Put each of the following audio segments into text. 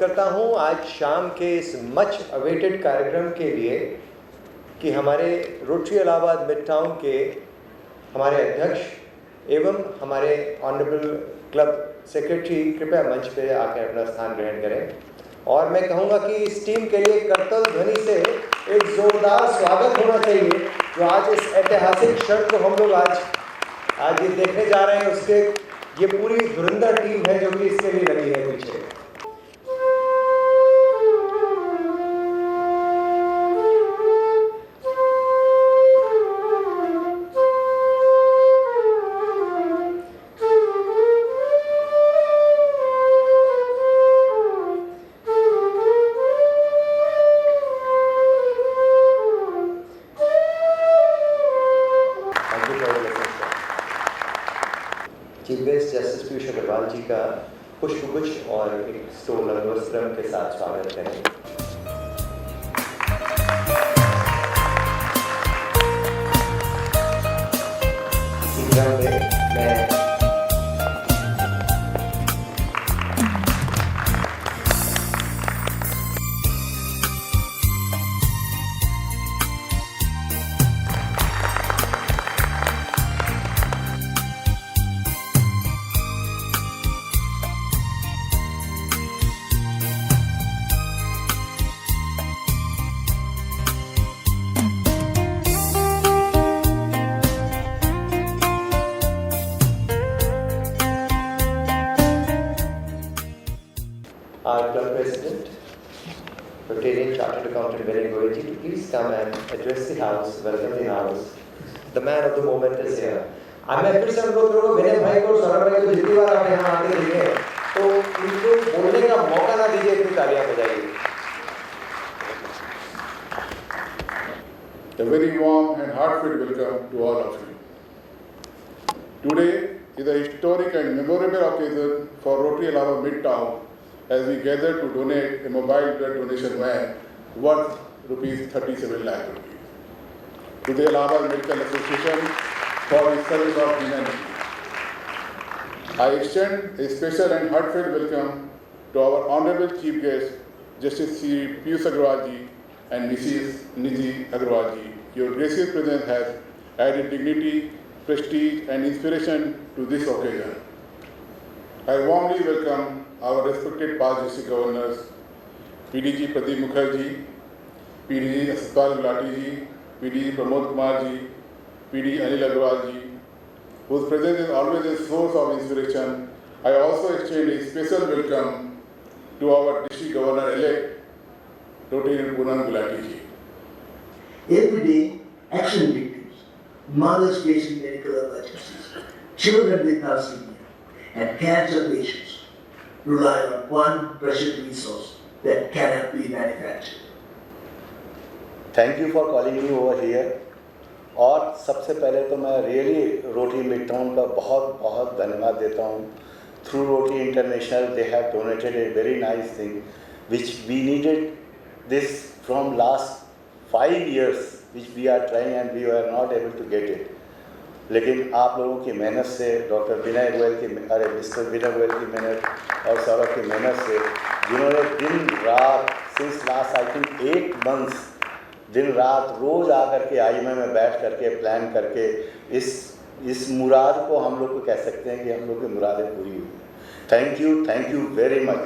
करता हूं आज शाम के इस मच अवेटेड कार्यक्रम के लिए कि हमारे रोटरी इलाहाबाद मिड टाउन के हमारे अध्यक्ष एवं हमारे ऑनरेबल क्लब सेक्रेटरी कृपया मंच पे आकर अपना स्थान ग्रहण करें। और मैं कहूँगा कि इस टीम के लिए करतल ध्वनि से एक जोरदार स्वागत होना चाहिए जो आज इस ऐतिहासिक क्षण को हम लोग आज ये देखने जा रहे हैं। उसके ये पूरी धुरंधर टीम है जो कि इसके लिए लगी है पीछे। Chief guest justice Piyush Agrawal ji का पुष्पगुच्छ और एक स्टोल वस्त्रम के साथ स्वागत करें। Our club president, Rotarian Chartered Accountant Vinay Goyal ji, to please come and address the house, welcome the house. The man of the moment is here. मैं फिर से अनुरोध करूँगा विनय भाई को और सौरभ भाई को जितनी बार आप यहाँ आते दिखे तो इनको बोलने का मौका ना दीजिए, इतनी तालियां बजाइए। A very warm and heartfelt welcome to all of you. Today is a historic and memorable occasion for Rotary Allahabad Midtown as we gather to donate a mobile blood donation van worth rupees 37 lakh rupees to the Allahabad Medical Association for the service of humanity. I extend a special and heartfelt welcome to our Honorable Chief Guest, Justice Sri Piyush Agrawal ji and Mrs. Nidhi Agrawal ji. Your gracious presence has added dignity, prestige and inspiration to this occasion. I warmly welcome our respected past district governors, PDG Pradeep Mukherjee, PDG Satpal Gulati ji, PDG Pramod Kumar ji, PD Anil Agrawal ji, whose presence is always a source of inspiration. I also extend a special welcome to our district governor-elect, Dr. Poonam Gulati ji. Every day, action victims, mothers facing medical emergencies, children with thalassemia, and cancer patients rely on one precious resource that cannot be manufactured. Thank you for calling me over here. और सबसे पहले तो मैं really rotary mid town का बहुत बहुत धन्यवाद देता हूँ। Through Rotary International they have donated a very nice thing which we needed this from last 5 years which we are trying and we were not able to get it. लेकिन आप लोगों की मेहनत से डॉक्टर विनय गोयल की मिस्टर विनय गोयल की मेहनत और सौरभ की मेहनत से जिन्होंने दिन रात since last I think 8 months दिन रात रोज़ आकर के IMA में बैठ करके प्लान करके इस मुराद को हम लोग को कह सकते हैं कि हम लोग की मुरादें पूरी हुई। Thank you very much.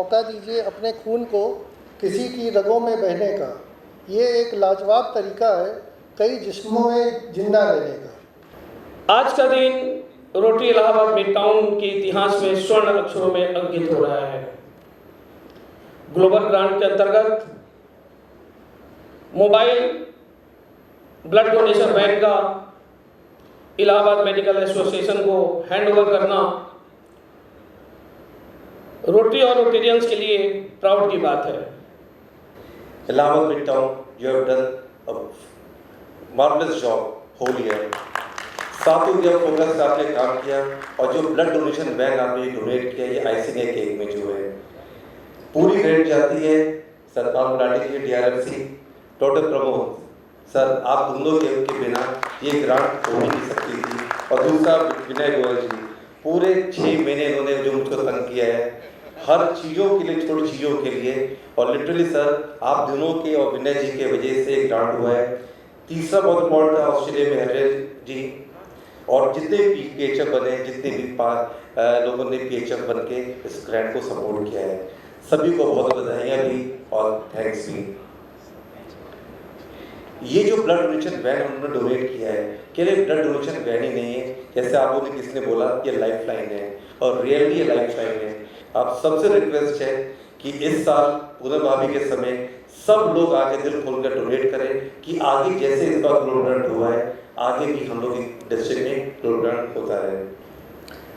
मौका दीजिए अपने खून को किसी की रगों में बहने का। ये एक लाजवाब तरीका है कई जिस्मों में जिंदा रहने का। आज का दिन रोटरी इलाहाबाद मिड टाउन के इतिहास में स्वर्ण अक्षरों में अंकित हो रहा है। ग्लोबल ग्रांट के अंतर्गत मोबाइल ब्लड डोनेशन वैन का इलाहाबाद मेडिकल एसोसिएशन को हैंडओवर करना रोटरी और रोटेरियंस के लिए प्राउड की बात है। Allahabad Midtown, you have done a marvelous job whole year. सातों दिया फोकस से आपने काम किया और जो ब्लड डोनेशन वैन आपने डोनेट किया, ये आइसिंग है केक में जो है। पूरी ग्रेड जाती है सरकार बुलाने के DRFC डॉक्टर प्रमोद सर, आप दोनों के बिना ये ग्रांट हो नहीं सकती थी। और दूसरा विनय गोयल जी, पूरे 6 महीने इन्होंने जो मुझको तंग किया है हर चीज़ों के लिए, छोटी चीज़ों के लिए, और लिटरली सर आप दोनों के और विनय जी के वजह से ग्रांट हुआ है। तीसरा बहुत इम्पोर्टेंट था ऑस्ट्रेलिया में हरियाणा जी, और जितने भी PHF बने, जितने भी लोगों ने PHF बन के इस ग्रांट को सपोर्ट किया है, सभी को बहुत बधाइयाँ भी और थैंक्स भी। ये जो ब्लड डोनेशन वैन उन्होंने डोनेट किया है, केवल ब्लड डोनेशन वैन ही नहीं है, जैसे आप लोगों ने किसने बोला ये लाइफ लाइन है, और रियली ये लाइफ लाइन है। आप सबसे रिक्वेस्ट है कि इस साल पूनम भाभी के समय सब लोग आगे दिल खोलकर डोनेट करें कि आगे जैसे इस बार ब्लड डोनेट हुआ है, आगे भी हम लोग डिस्ट्रिक्ट में ब्लड डोनेट होता रहे।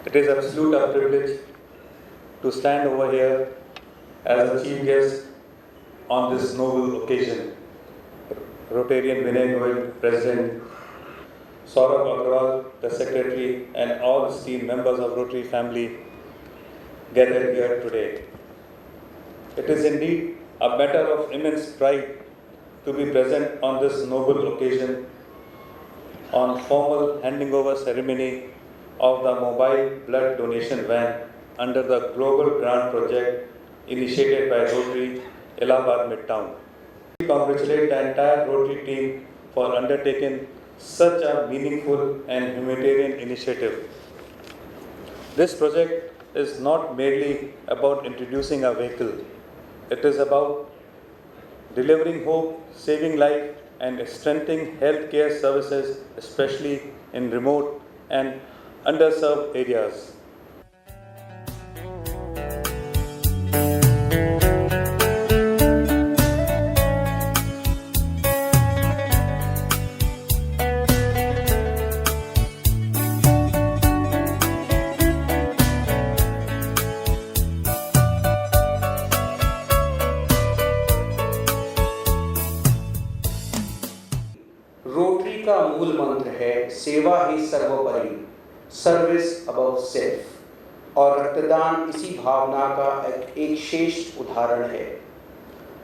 It is absolute a privilege to stand over here as a chief guest on this noble occasion. Rotarian Vinay Goyal, President, Saurabh Agrawal, the Secretary, and all esteemed members of Rotary family gathered here today. It is indeed a matter of immense pride to be present on this noble occasion on formal handing over ceremony of the mobile blood donation van under the Global Grant Project initiated by Rotary Allahabad Midtown. We congratulate the entire Rotary team for undertaking such a meaningful and humanitarian initiative. This project is not merely about introducing a vehicle. It is about delivering hope, saving life, and strengthening healthcare services, especially in remote and underserved areas. Rotary का मूल मंत्र है सेवा ही सर्वोपरि, service above self, और रक्तदान इसी भावना का एक श्रेष्ठ उदाहरण है।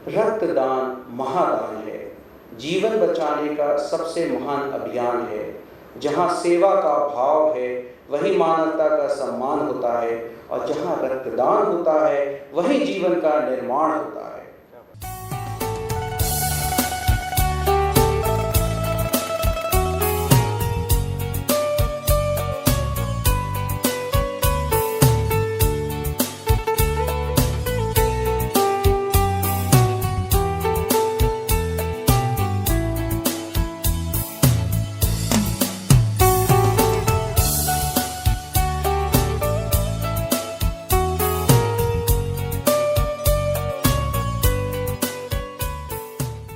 रक्तदान महादान है, जीवन बचाने का सबसे महान अभियान है। जहाँ सेवा का भाव है वहीं मानवता का सम्मान होता है, और जहाँ रक्तदान होता है वहीं जीवन का निर्माण होता है।